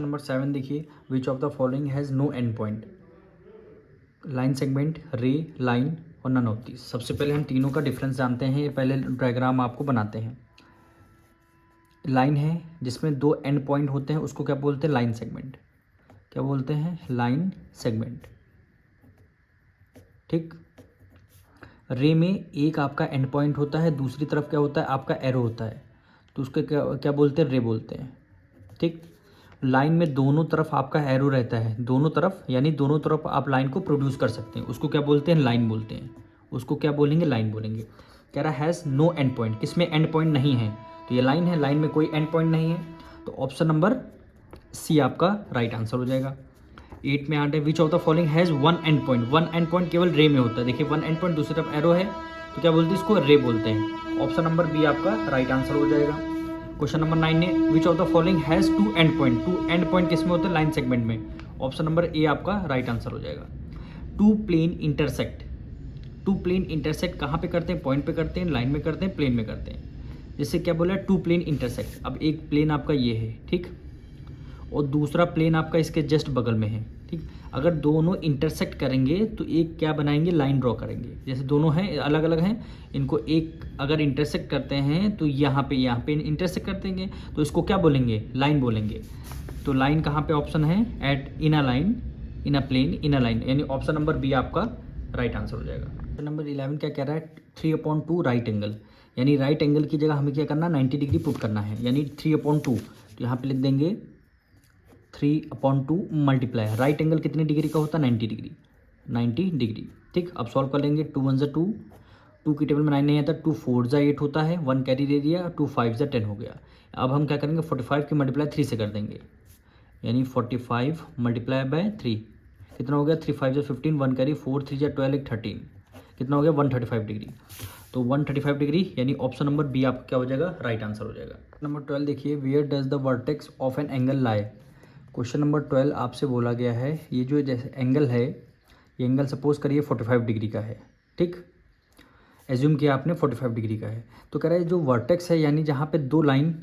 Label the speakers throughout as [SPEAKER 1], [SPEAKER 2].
[SPEAKER 1] Number 7 देखिए, which of the following has no end point? Line segment, ray, line और none of these. सबसे पहले हम तीनों का डिफरेंस जानते हैं। ये पहले डायग्राम आपको बनाते हैं। लाइन है जिसमें दो एंड पॉइंट होते हैं, उसको क्या बोलते हैं? Line segment. क्या बोलते हैं? Line segment. ठीक। रे में एक आपका एंड पॉइंट होता है, दूसरी तरफ क्या होता है? आपका एरो होता है, तो उसको क्या क्या बोलते हैं? रे बोलते हैं। ठीक। लाइन में दोनों तरफ आपका एरो रहता है, दोनों तरफ, यानी दोनों तरफ आप लाइन को प्रोड्यूस कर सकते हैं, उसको क्या बोलते हैं? लाइन बोलते हैं। उसको क्या बोलेंगे? लाइन बोलेंगे। कह रहा हैज़ नो एंड पॉइंट, किसमें एंड पॉइंट नहीं है? तो ये लाइन है, लाइन में कोई एंड पॉइंट नहीं है, तो ऑप्शन नंबर सी आपका राइट आंसर हो जाएगा। 8 में आठ है, which of the following has one and point? One and point केवल रे में होता है। देखिए वन एंड पॉइंट, दूसरी तरफ एरो है, तो क्या बोलते हैं? इसको रे बोलते हैं। ऑप्शन नंबर बी आपका राइट आंसर हो जाएगा। क्वेश्चन नंबर 9 है, which of the following has two end point? Two end point किस में होते हैं? लाइन सेगमेंट में। ऑप्शन नंबर ए आपका राइट आंसर हो जाएगा। Two plane intersect. Two plane intersect कहाँ पे करते हैं? पॉइंट पे करते हैं, लाइन में करते हैं, प्लेन में करते हैं। जैसे क्या बोला? Two plane intersect. अब एक प्लेन आपका ये है, ठीक, और दूसरा प्लेन आपका इसके जस्ट बगल में है, ठीक। अगर दोनों इंटरसेक्ट करेंगे तो एक क्या बनाएंगे? लाइन ड्रॉ करेंगे। जैसे दोनों हैं, अलग अलग हैं, इनको एक अगर इंटरसेक्ट करते हैं तो यहाँ पे इंटरसेक्ट कर देंगे, तो इसको क्या बोलेंगे? लाइन बोलेंगे। तो लाइन कहाँ पे ऑप्शन है? At in a line, in a plane, in a line, यानी ऑप्शन नंबर बी आपका राइट आंसर हो जाएगा। क्वेश्चन नंबर 11 क्या कह रहा है? 3/2 राइट एंगल, यानी राइट एंगल की जगह हमें क्या करना? 90 डिग्री पुट करना है, यानी 3/2। तो यहाँ पे लिख देंगे 3/2 मल्टीप्लाई, राइट एंगल कितने डिग्री का होता है? 90 डिग्री, 90 डिग्री। ठीक। अब सॉल्व कर लेंगे। 2 1 2, 2 की टेबल में 9 नहीं आता, 2 4 8 होता है, 1 कैरी दे दिया, 2 5 10 हो गया। अब हम क्या करेंगे? 45 की मल्टीप्लाई 3 से कर देंगे, यानी 45 मल्टीप्लाई बाय 3 कितना हो गया? 3 5 15, 1 कैरी, 4 3 12 13, कितना हो गया? 135 डिग्री। तो 135 डिग्री, यानी ऑप्शन नंबर बी आपका क्या हो जाएगा? राइट आंसर हो जाएगा। नंबर 12 देखिए, where does the vertex of an angle lie? Question number 12 आपसे बोला गया है, ये जो जैसे एंगल है, ये एंगल सपोज करिए 45 डिग्री का है, ठीक। एज्यूम किया आपने 45 डिग्री का है, तो कह रहा है जो वर्टेक्स है, यानी जहाँ पे दो लाइन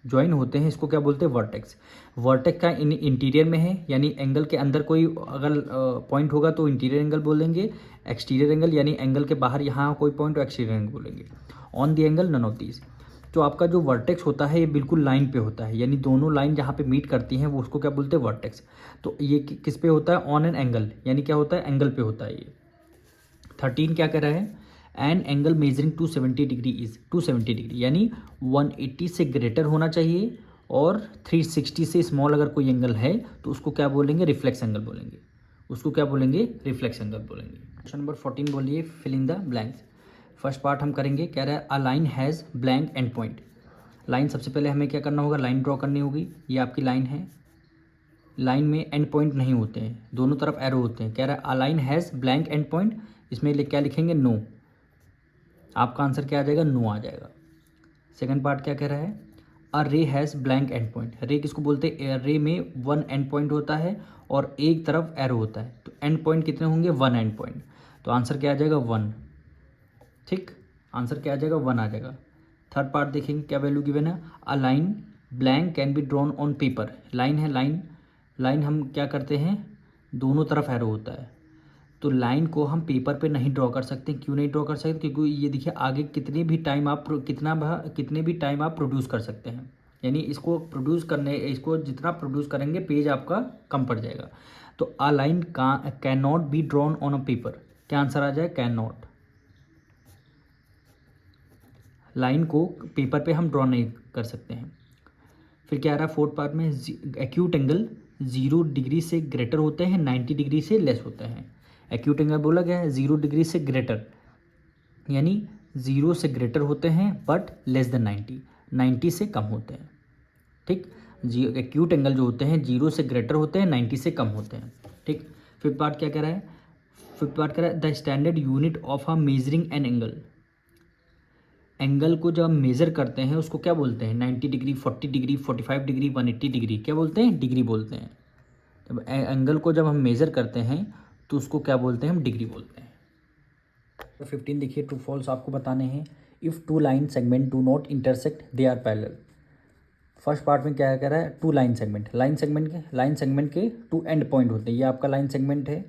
[SPEAKER 1] ज्वाइन होते हैं, इसको क्या बोलते हैं? वर्टेक्स। वर्टेक्स का इंटीरियर में है, यानी एंगल के अंदर कोई अगर पॉइंट होगा तो इंटीरियर एंगल बोलेंगे। एक्सटीरियर एंगल यानी एंगल के बाहर यहाँ कोई पॉइंट तो एक्सटीरियर एंगल बोलेंगे। On the angle, none of these. तो आपका जो वर्टेक्स होता है ये बिल्कुल लाइन पे होता है, यानी दोनों लाइन जहाँ पे मीट करती हैं वो उसको क्या बोलते हैं? वर्टेक्स। तो ये किस पे होता है? ऑन एन एंगल, यानी क्या होता है? एंगल पे होता है ये। 13 क्या कह रहा है? An angle measuring 270 degree is 270 degree, यानी 180 से ग्रेटर होना चाहिए, और 360 से स्मॉल अगर कोई एंगल है तो उसको क्या बोलेंगे? रिफ्लेक्स एंगल बोलेंगे। उसको क्या बोलेंगे? रिफ्लेक्स एंगल बोलेंगे। क्वेश्चन नंबर 14 बोलिए, fill in the blanks. First part हम करेंगे, कह रहा है a line has blank end point. Line सबसे पहले हमें क्या करना होगा? लाइन ड्रॉ करनी होगी। ये आपकी लाइन है, लाइन में एंड पॉइंट नहीं होते हैं, दोनों तरफ एरो होते हैं। कह रहा है a line has blank end point, इसमें क्या लिखेंगे? नो। आपका आंसर क्या आ जाएगा? नो आ जाएगा। सेकंड पार्ट क्या कह रहा है? अ रे हैज़ ब्लैंक एंड पॉइंट। रे किसको बोलते हैं? रे में वन एंड पॉइंट होता है और एक तरफ एरो होता है, तो एंड पॉइंट कितने होंगे? One and point. तो आंसर क्या आ जाएगा? 1। ठीक। आंसर क्या आ जाएगा? 1 आ जाएगा। थर्ड पार्ट देखेंगे, क्या वैल्यू गिवन है? A line blank can be drawn on paper. Line है, लाइन, लाइन हम क्या करते हैं? दोनों तरफ एरो होता है, तो लाइन को हम पेपर पे नहीं ड्रॉ कर सकते। क्यों नहीं ड्रॉ कर सकते? क्योंकि ये देखिए आगे कितने भी टाइम आप प्रोड्यूस कर सकते हैं, यानी इसको प्रोड्यूस करने, इसको जितना प्रोड्यूस करेंगे पेज आपका कम पड़ जाएगा। तो a line can not be drawn on a paper, क्या आंसर आ जाए? Can not. लाइन को पेपर पे हम ड्रॉ नहीं कर सकते हैं। फिर क्या आ रहा है फोर्थ पार्ट में? एक्यूट एंगल 0 डिग्री से ग्रेटर होते हैं, 90 डिग्री से लेस होते हैं। एक्यूट एंगल बोला गया है 0 डिग्री से ग्रेटर, यानी 0 से ग्रेटर होते हैं बट लेस देन 90, 90 से कम होते हैं। ठीक। जी, एक्यूट एंगल जो होते हैं 0 से ग्रेटर होते हैं, 90 से कम होते हैं। ठीक। फिफ्थ पार्ट क्या कह रहा है? फिफ्थ पार्ट कह रहा है the standard unit of a measuring an angle. Angle को जब हम मेज़र करते हैं उसको क्या बोलते हैं? 90 डिग्री, 40 डिग्री, 45 डिग्री, 180 डिग्री, क्या बोलते हैं? डिग्री बोलते हैं। जब एंगल को जब हम मेज़र करते हैं तो उसको क्या बोलते हैं? हम डिग्री बोलते हैं। 15 देखिए, ट्रू फॉल्स आपको बताने हैं। If two line segment do not intersect they are parallel. First part में क्या कह रहा है, two line segment, line segment के टू एंड पॉइंट होते हैं। ये आपका लाइन सेगमेंट है,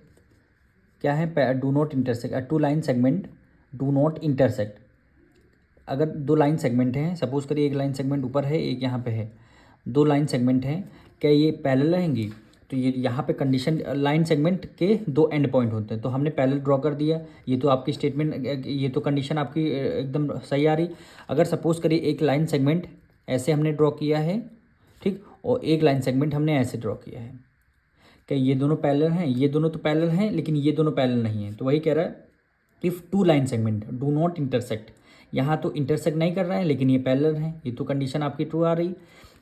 [SPEAKER 1] क्या है, do not intersect, two line segment do not intersect. अगर दो लाइन सेगमेंट हैं, सपोज करिए एक लाइन सेगमेंट ऊपर है, एक यहाँ पे है, दो लाइन सेगमेंट हैं, क्या ये पैरेलल रहेंगी? तो ये यहाँ पे कंडीशन, लाइन सेगमेंट के दो एंड पॉइंट होते हैं, तो हमने पैरेलल ड्रॉ कर दिया। ये तो आपकी स्टेटमेंट, ये तो कंडीशन आपकी एकदम सही आ रही। अगर सपोज करिए एक लाइन सेगमेंट ऐसे हमने ड्रॉ किया है, ठीक, और एक लाइन सेगमेंट हमने ऐसे ड्रॉ किया है, क्या ये दोनों पैरेलल हैं? ये दोनों तो पैरेलल हैं, लेकिन ये दोनों पैरेलल नहीं हैं। तो वही कह रहा है, if two line segment do not intersect, यहाँ तो इंटरसेक्ट नहीं कर रहा है, लेकिन ये पैरेलल हैं, ये तो कंडीशन आपकी ट्रू आ रही।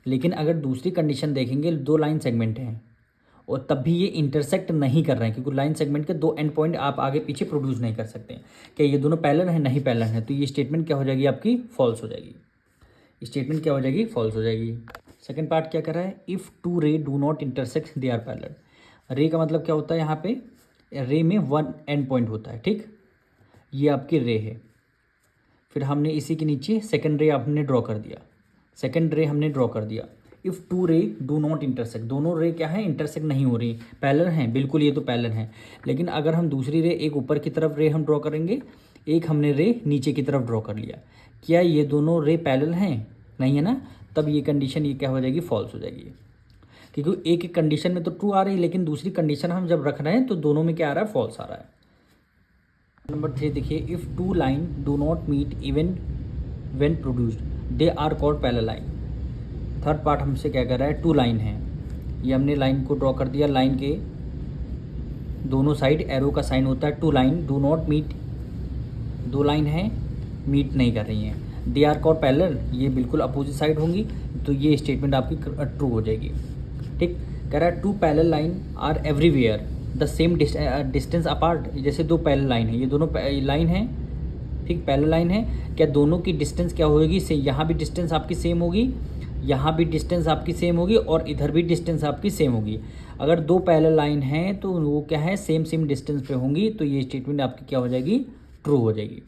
[SPEAKER 1] लेकिन अगर दूसरी कंडीशन देखेंगे, दो लाइन सेगमेंट हैं और तब भी ये इंटरसेक्ट नहीं कर रहे हैं, क्योंकि लाइन सेगमेंट के दो एंड पॉइंट आप आगे पीछे प्रोड्यूस नहीं कर सकते। क्या ये दोनों पैरेलल हैं? नहीं पैरेलल हैं, तो ये स्टेटमेंट क्या हो जाएगी आपकी? फॉल्स हो जाएगी। स्टेटमेंट क्या हो जाएगी? फॉल्स हो जाएगी। सेकंड पार्ट क्या कर रहा है, if two ray do not intersect they are parallel. Ray का मतलब क्या होता है, यहाँ पे रे में वन एंड पॉइंट होता है, ठीक, ये आपकी रे है। फिर हमने इसी के नीचे सेकंड रे हमने ड्रॉ कर दिया, सेकंड रे हमने ड्रॉ कर दिया। If two ray do not intersect, दोनों रे क्या है, इंटरसेक्ट नहीं हो रही, पैरेलल हैं, बिल्कुल ये तो पैरेलल हैं। लेकिन अगर हम दूसरी रे, एक ऊपर की तरफ रे हम ड्रॉ करेंगे, एक हमने रे नीचे की तरफ ड्रॉ कर लिया, क्या ये दोनों रे पैरेलल हैं? नहीं है ना, तब ये कंडीशन ये क्या हो जाएगी? फॉल्स हो जाएगी। क्योंकि एक एक कंडीशन में तो ट्रू आ रही है, लेकिन दूसरी कंडीशन हम जब रख रहे हैं तो दोनों में क्या आ रहा है? फॉल्स आ रहा है। नंबर 3 देखिए, if two line do not meet even when produced they are called parallel line. Third part हमसे क्या कर रहा है, टू लाइन है, ये हमने लाइन को ड्रॉ कर दिया, लाइन के दोनों साइड एरो का साइन होता है। Two line do not meet, दो लाइन है मीट नहीं कर रही हैं, दे आर कॉल्ड पैरेलल, ये बिल्कुल अपोजिट साइड होंगी, तो ये स्टेटमेंट आपकी ट्रू हो जाएगी। ठीक, कह रहा है two parallel line are everywhere the same distance apart. जैसे दो पैरेलल लाइन है, ये दोनों लाइन है, ठीक, पैरेलल लाइन है, क्या दोनों की डिस्टेंस क्या होगी? से यहाँ भी डिस्टेंस आपकी सेम होगी, यहाँ भी डिस्टेंस आपकी सेम होगी, और इधर भी डिस्टेंस आपकी सेम होगी। अगर दो पैरेलल लाइन हैं तो वो क्या है, सेम डिस्टेंस पे होंगी, तो ये स्टेटमेंट आपकी क्या हो जाएगी? ट्रू हो जाएगी।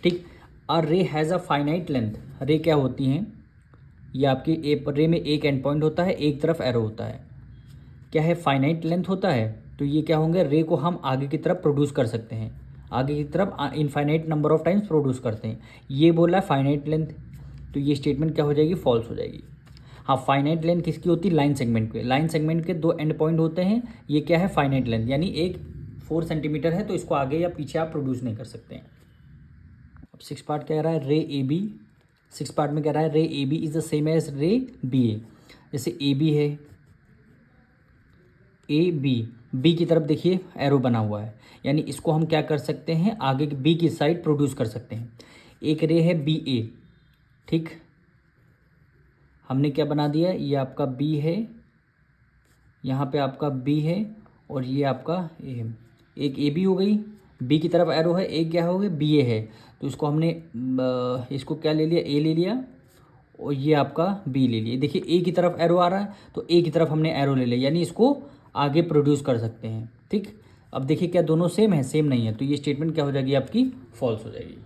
[SPEAKER 1] ठीक, अ रे हैज़ अ फाइनाइट लेंथ, रे क्या होती हैं, ये आपकी रे में एक एंड पॉइंट होता है, एक तरफ एरो होता है, क्या है, फाइनाइट लेंथ होता है, तो ये क्या होंगे, रे को हम आगे की तरफ प्रोड्यूस कर सकते हैं, आगे की तरफ infinite number of times produce करते हैं। ये बोला है फाइनाइट लेंथ, तो ये स्टेटमेंट क्या हो जाएगी? फॉल्स हो जाएगी। हाँ, फाइनाइट लेंथ किसकी होती है? लाइन सेगमेंट के, लाइन सेगमेंट के दो एंड पॉइंट होते हैं, ये क्या है, फाइनाइट लेंथ, यानी एक 4 सेंटीमीटर है, तो इसको आगे या पीछे आप प्रोड्यूस नहीं कर सकते हैं। अब 6 पार्ट कह रहा है रे ए बी, 6 पार्ट में कह रहा है ray A B is the same as ray B A. जैसे ए बी है, ए बी की तरफ देखिए एरो बना हुआ है, यानी इसको हम क्या कर सकते हैं, आगे बी की साइड प्रोड्यूस कर सकते हैं। एक रे है बी ए, ठीक, हमने क्या बना दिया, ये आपका बी है, यहाँ पे आपका बी है, और ये आपका ए है। एक ए बी हो गई, बी की तरफ एरो है, एक क्या हो गया, बी ए है, तो इसको हमने इसको क्या ले लिया, ए ले लिया, और ये आपका बी ले लिया। देखिए ए की तरफ एरो आ रहा है, तो ए की तरफ हमने एरो ले लिया, यानी इसको आगे प्रोड्यूस कर सकते हैं। ठीक, अब देखिए क्या दोनों सेम है? सेम नहीं है, तो ये स्टेटमेंट क्या हो जाएगी आपकी? फॉल्स हो जाएगी।